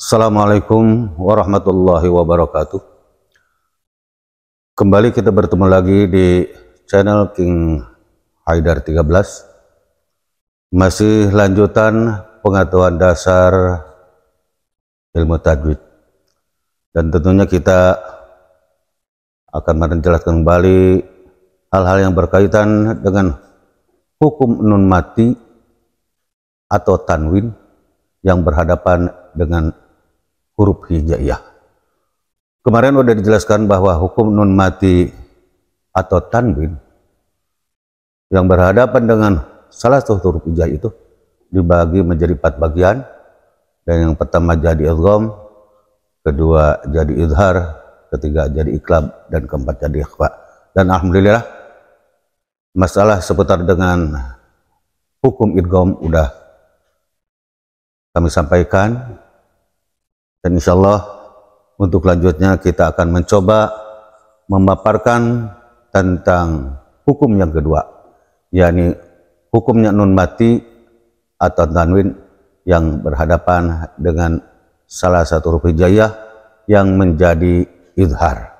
Assalamualaikum warahmatullahi wabarakatuh. Kembali kita bertemu lagi di channel King Haidar 13. Masih lanjutan pengetahuan dasar ilmu tajwid. Dan tentunya kita akan menjelaskan kembali hal-hal yang berkaitan dengan hukum nun mati atau tanwin yang berhadapan dengan huruf hijaiyah. Kemarin sudah dijelaskan bahwa hukum nun mati atau tanwin yang berhadapan dengan salah satu huruf hijaiyah itu dibagi menjadi 4 bagian, dan yang pertama jadi idgham, kedua jadi izhar, ketiga jadi iqlab, dan keempat jadi ikhfa. Dan alhamdulillah masalah seputar dengan hukum idgham udah kami sampaikan, dan insya Allah untuk lanjutnya kita akan mencoba memaparkan tentang hukum yang kedua, yakni hukumnya nun mati atau tanwin yang berhadapan dengan salah satu huruf hijaiyah yang menjadi izhar.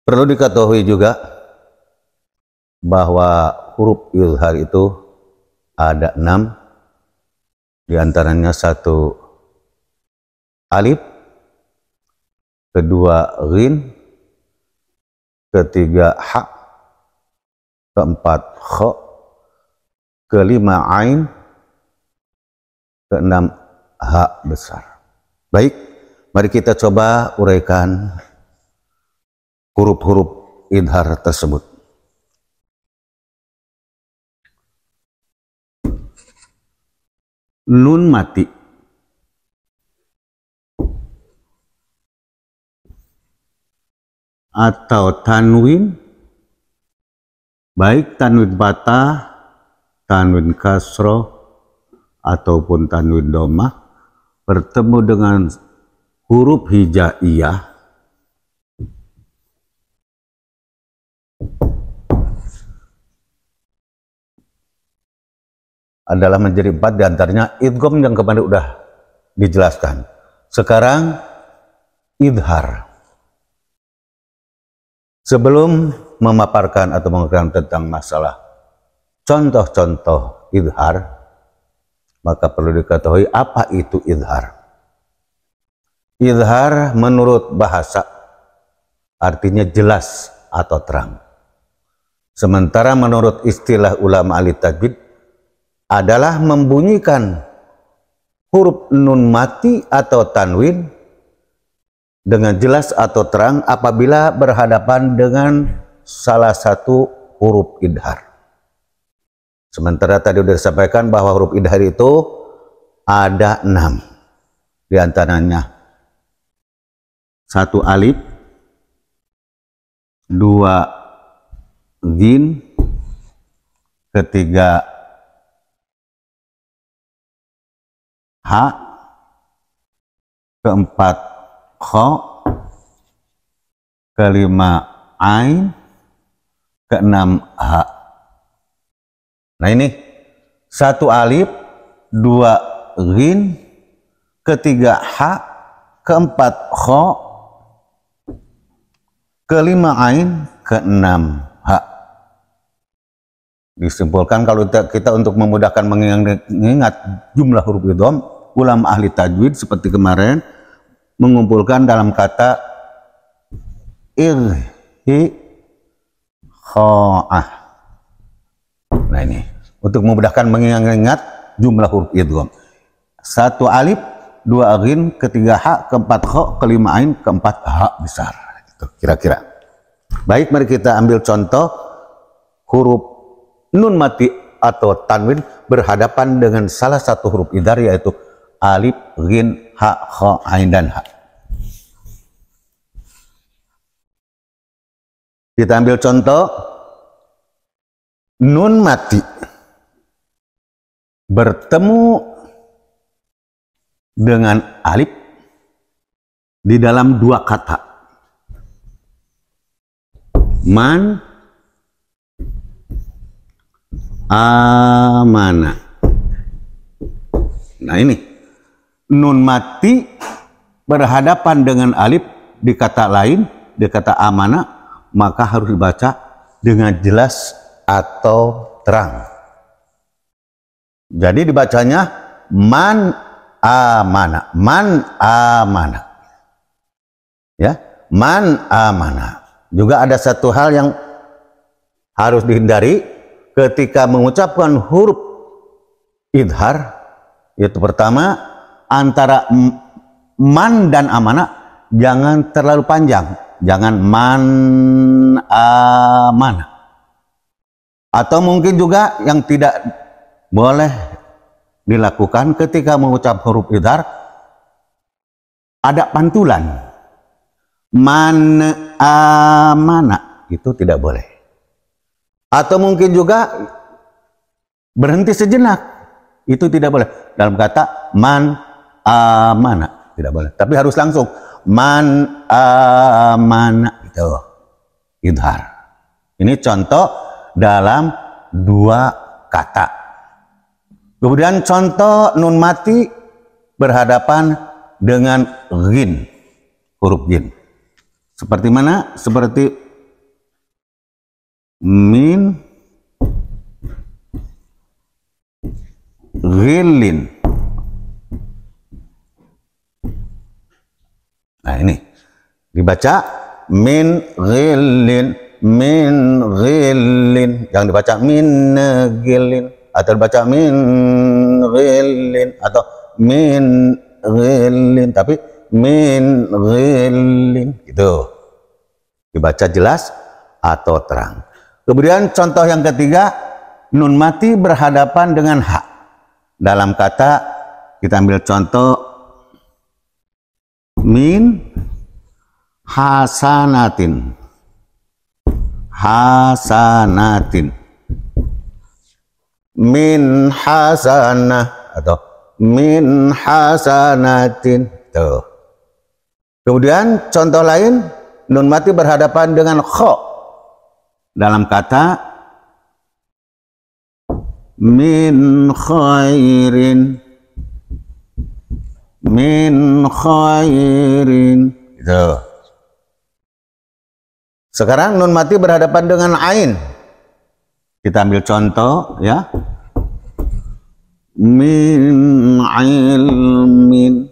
Perlu diketahui juga bahwa huruf izhar itu ada 6, di antaranya 1 alif, kedua ghin, ketiga ha, keempat kha, kelima ain, keenam ha besar. Baik, mari kita coba uraikan huruf-huruf izhar tersebut. Nun mati atau tanwin, baik tanwin patah, tanwin kasroh, ataupun tanwin dhammah, bertemu dengan huruf hijaiyah adalah menjadi 4, diantaranya idgham yang kemarin udah dijelaskan. Sekarang izhar. Sebelum memaparkan atau mengerjakan tentang masalah contoh-contoh izhar, maka perlu diketahui apa itu izhar. Izhar menurut bahasa artinya jelas atau terang. Sementara menurut istilah ulama ahli tajwid adalah membunyikan huruf nun mati atau tanwin dengan jelas atau terang apabila berhadapan dengan salah satu huruf idhar. Sementara tadi sudah disampaikan bahwa huruf idhar itu ada 6, di antaranya 1 alif, 2 ghin, ketiga ha, keempat kha, kelima ain, keenam ha. Nah ini 1 alif, 2 ghin, ketiga ha, keempat kha, kelima ain, keenam ha. Disimpulkan kalau kita untuk memudahkan mengingat jumlah huruf idgham, ulama ahli tajwid seperti kemarin mengumpulkan dalam kata irhiqa'ah. Nah ini untuk memudahkan mengingat jumlah huruf idgham. 1 alif, 2 ghin, ketiga ha, keempat kha, kelima ain, keempat ha besar. Itu kira-kira. Baik, mari kita ambil contoh huruf nun mati atau tanwin berhadapan dengan salah satu huruf idhar, yaitu alif, ghin, ha, kha, ain, dan ha. Kita ambil contoh nun mati bertemu dengan alif di dalam 2 kata, man, amana. Nah ini nun mati berhadapan dengan alif di kata lain, di kata amanah, maka harus dibaca dengan jelas atau terang. Jadi dibacanya man amana, man amana. Ya, man amana. Juga ada satu hal yang harus dihindari ketika mengucapkan huruf idhar, yaitu pertama antara man dan amana jangan terlalu panjang, jangan man amana. Atau mungkin juga yang tidak boleh dilakukan ketika mengucap huruf idhar, ada pantulan. Man amana, itu tidak boleh. Atau mungkin juga berhenti sejenak, itu tidak boleh. Dalam kata man amana, tidak boleh. Tapi harus langsung man amana, itu idhar. Ini contoh dalam dua kata. Kemudian contoh nun mati berhadapan dengan ghin, huruf ghin. Seperti mana? Seperti min ghillin. Nah ini dibaca min ghillin, min ghillin. Jangan dibaca min ghillin, atau dibaca min ghillin, atau min ghillin, tapi min ghillin, gitu. Dibaca jelas atau terang. Kemudian contoh yang ketiga, nun mati berhadapan dengan ha. Dalam kata, kita ambil contoh min hasanatin, hasanatin, min hasanah, atau min hasanatin. Tuh. Kemudian contoh lain, nun mati berhadapan dengan kho. Dalam kata min khairin, min khairin. Gitu. Sekarang nun mati berhadapan dengan ain. Kita ambil contoh ya. Min ilmin,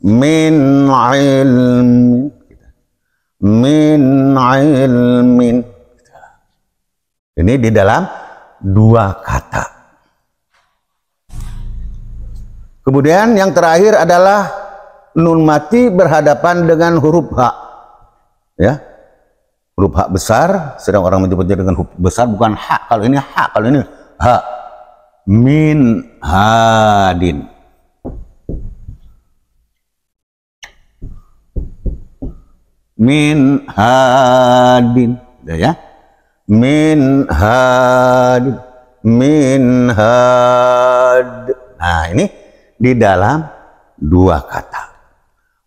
min ilmin, min ilmin. Ini di dalam dua kata. Kemudian yang terakhir adalah nun mati berhadapan dengan huruf ha. Ya. Huruf ha besar, sedang orang menyebutnya dengan huruf besar, bukan ha. Kalau ini ha, kalau ini ha. Min hadin. Min hadin, ya. Min hadin, min had. Nah, ini di dalam dua kata.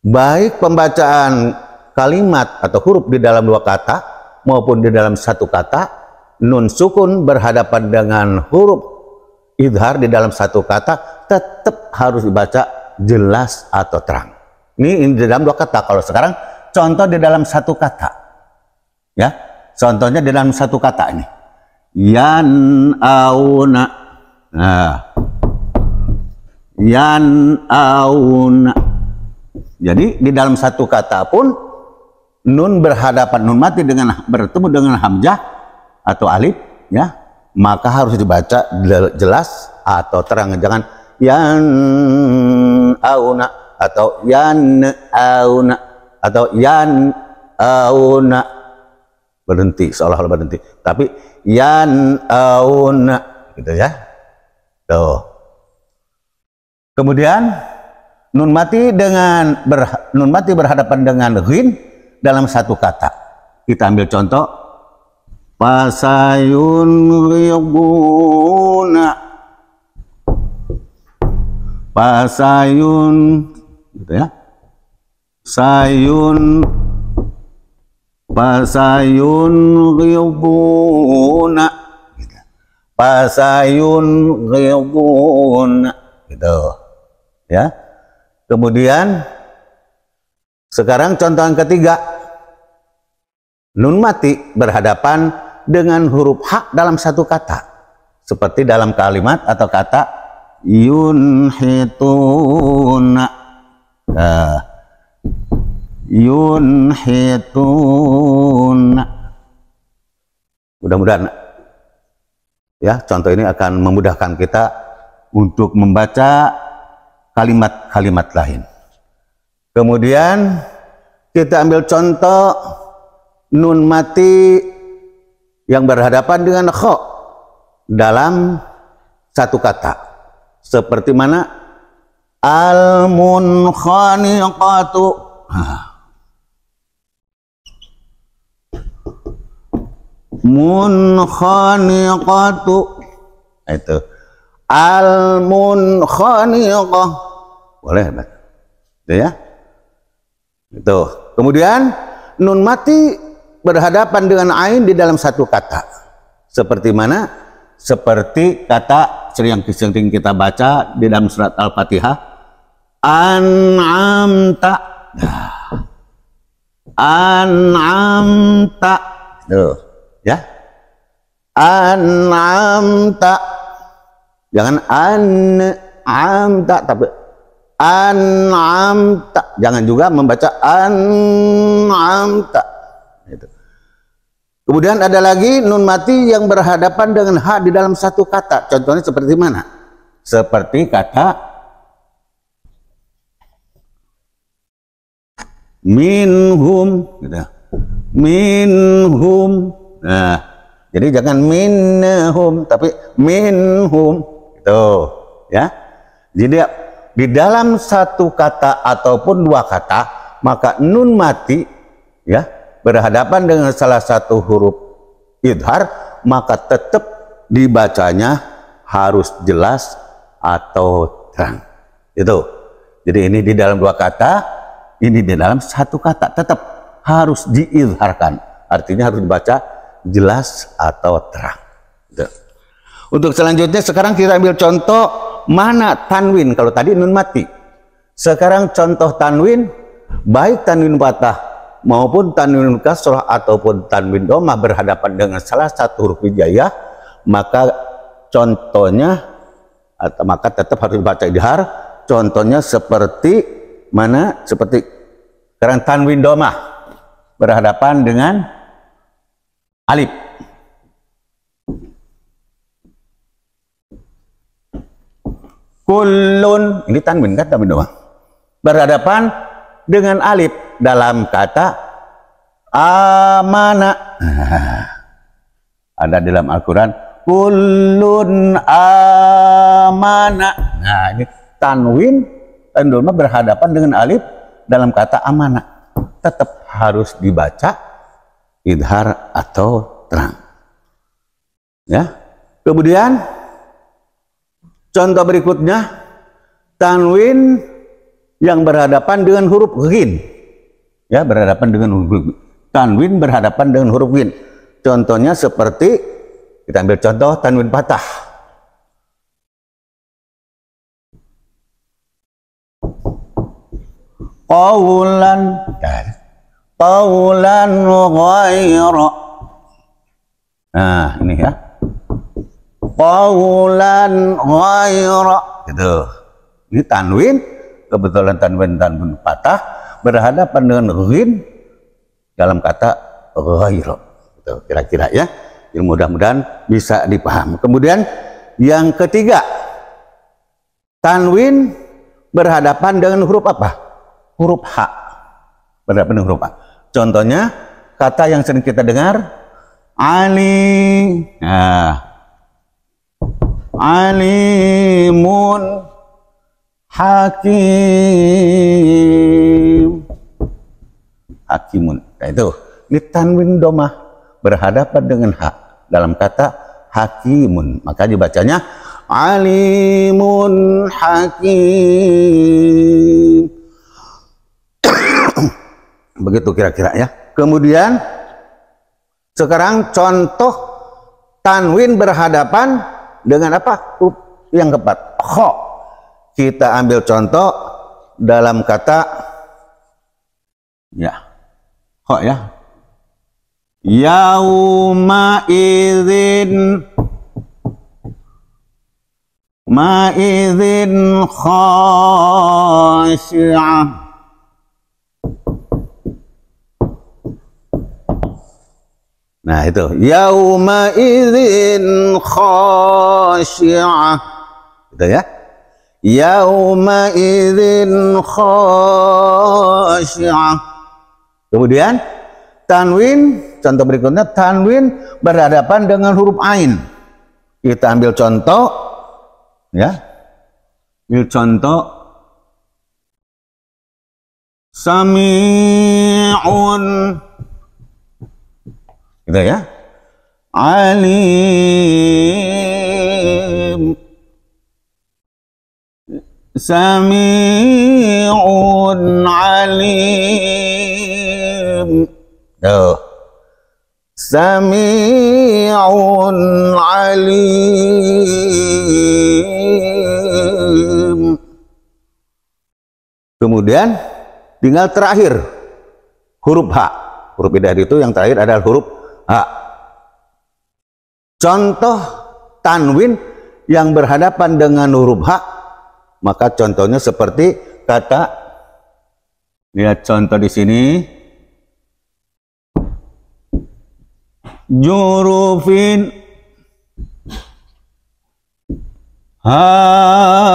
Baik pembacaan kalimat atau huruf di dalam dua kata maupun di dalam satu kata, nun sukun berhadapan dengan huruf idhar di dalam satu kata tetap harus dibaca jelas atau terang. Ini di dalam dua kata. Kalau sekarang contoh di dalam satu kata, ya, contohnya di dalam satu kata ini, yan auna, nah, yan auna. Jadi di dalam satu kata pun nun berhadapan, nun mati dengan bertemu dengan hamzah atau alif, ya, maka harus dibaca jelas atau terang. Jangan yan auna atau yan auna atau yan auna, berhenti, seolah-olah berhenti, tapi yan auna, gitu ya. Tuh. Kemudian nun mati berhadapan dengan ghin dalam satu kata. Kita ambil contoh, pasayun ghibuna, pasayun, gitu ya. Sayun, pasayun ghibuna, gitu. fasayun ghidun, gitu ya. Kemudian sekarang contoh yang ketiga, nun mati berhadapan dengan huruf H dalam satu kata, seperti dalam kalimat atau kata yunhituna. Nah, yunhituna. Mudah-mudahan ya contoh ini akan memudahkan kita untuk membaca kalimat-kalimat lain. Kemudian kita ambil contoh nun mati yang berhadapan dengan kha dalam satu kata, seperti mana al-munkhaniqatu. Munkhaniqatu, itu al-munkhaniqah, boleh itu ya, itu. Kemudian nun mati berhadapan dengan ain di dalam satu kata, seperti mana? Seperti kata yang sering kita baca di dalam surat Al-Fatihah, an'amta, an'amta, tuh ya, an'amta, jangan an'amta, tapi an'amta, jangan juga membaca an'amta, gitu. Kemudian ada lagi nun mati yang berhadapan dengan H di dalam satu kata, contohnya seperti mana? Seperti kata minhum, gitu. Minhum. Nah, jadi jangan minhum, tapi minhum, gitu ya. Jadi di dalam satu kata ataupun dua kata, maka nun mati ya berhadapan dengan salah satu huruf idhar, maka tetap dibacanya harus jelas atau terang. Itu. Jadi ini di dalam dua kata, ini di dalam satu kata, tetap harus diidharkan. Artinya harus dibaca jelas atau terang. Gitu. Untuk selanjutnya sekarang kita ambil contoh mana tanwin. Kalau tadi nun mati, sekarang contoh tanwin, baik tanwin patah maupun tanwin kasrah ataupun tanwin dhammah berhadapan dengan salah satu huruf hijaiyah, maka contohnya atau maka tetap harus dibaca idhar. Contohnya seperti mana? Seperti sekarang tanwin dhammah berhadapan dengan alif. Kullun, ini tanwin kan, tanwin dhammah berhadapan dengan alif dalam kata amana. Ada dalam Al-Quran kullun amana. Nah, ini tanwin dhammah berhadapan dengan alif dalam kata amana, tetap harus dibaca idhar atau terang ya. Kemudian contoh berikutnya tanwin yang berhadapan dengan huruf ghin ya, berhadapan dengan huruf tanwin berhadapan dengan huruf ghin. Contohnya seperti kita ambil contoh tanwin patah. Qawlan, qawlan ghaira. Nah, ini ya. Qawlan ghaira, gitu. Ini tanwin, kebetulan tanwin patah berhadapan dengan ghin dalam kata ghaira, gitu kira-kira ya. Jadi mudah-mudahan bisa dipaham. Kemudian yang ketiga, tanwin berhadapan dengan huruf apa? Huruf H, berhadapan dengan huruf H. Contohnya kata yang sering kita dengar ali. Nah, alimun, hakim, hakimun. Nah, itu ini tanwin dhammah berhadapan dengan H dalam kata hakimun, maka dibacanya alimun hakim. Begitu kira-kira ya. Kemudian sekarang contoh tanwin berhadapan dengan apa? Huruf yang keempat, kha. Kita ambil contoh dalam kata ya, kha ya. Yauma idzin ma idzin khashi'ah. Nah itu yauma idzin khashi'ah, gitu ya. Yauma idzin khashi'ah. Kemudian tanwin, contoh berikutnya tanwin berhadapan dengan huruf ain. Kita ambil contoh ya. Ambil contoh sami'un, gitu ya. Alim, sami'un alim. Tuh. Sami'un alim. Kemudian tinggal terakhir huruf H. Huruf idgham itu yang terakhir adalah huruf H. Contoh tanwin yang berhadapan dengan huruf H, maka contohnya seperti kata, lihat contoh di sini, jurufin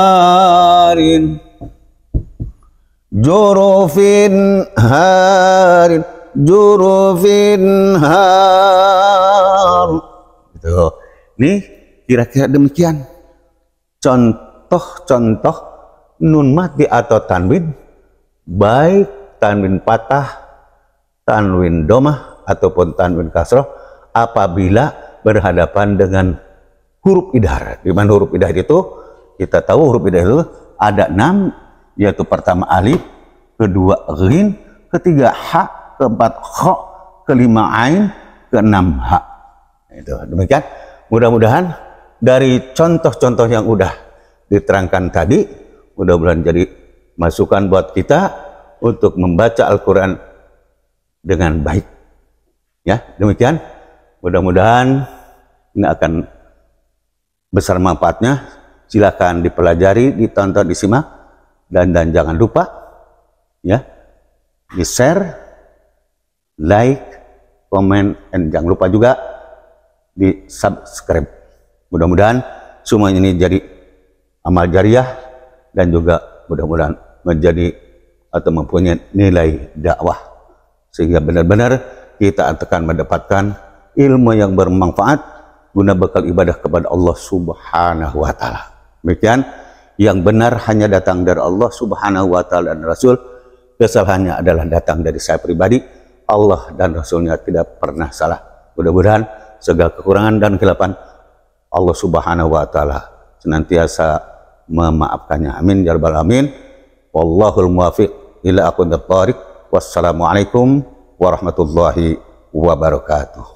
harin, jurufin harin, jurufin har. Gitu. Nih kira-kira demikian contoh-contoh nun mati atau tanwin, baik tanwin patah, tanwin domah ataupun tanwin kasroh, apabila berhadapan dengan huruf idgham. Di mana huruf idgham itu kita tahu huruf idgham itu ada 6, yaitu pertama alif, kedua ghin, ketiga ha, keempat kha, kelima ain, keenam ha. Itu demikian. Mudah-mudahan dari contoh-contoh yang udah diterangkan tadi, mudah-mudahan jadi masukan buat kita untuk membaca Al-Quran dengan baik. Ya, demikian. Mudah-mudahan ini akan besar manfaatnya. Silakan dipelajari, ditonton, disimak, dan jangan lupa ya di-share, like, komen, dan jangan lupa juga di-subscribe. Mudah-mudahan semua ini jadi amal jariah dan juga mudah-mudahan menjadi atau mempunyai nilai dakwah, sehingga benar-benar kita akan mendapatkan ilmu yang bermanfaat guna bekal ibadah kepada Allah Subhanahu wa taala. Demikian, yang benar hanya datang dari Allah Subhanahu wa taala dan Rasul. Kesalahannya adalah datang dari saya pribadi. Allah dan Rasulnya tidak pernah salah. Mudah-mudahan segala kekurangan dan kesilapan Allah Subhanahu wa taala senantiasa memaafkannya. Amin ya rabbal alamin. Wallahul muwaffiq ila aqwamit thariq. Wassalamualaikum warahmatullahi wabarakatuh.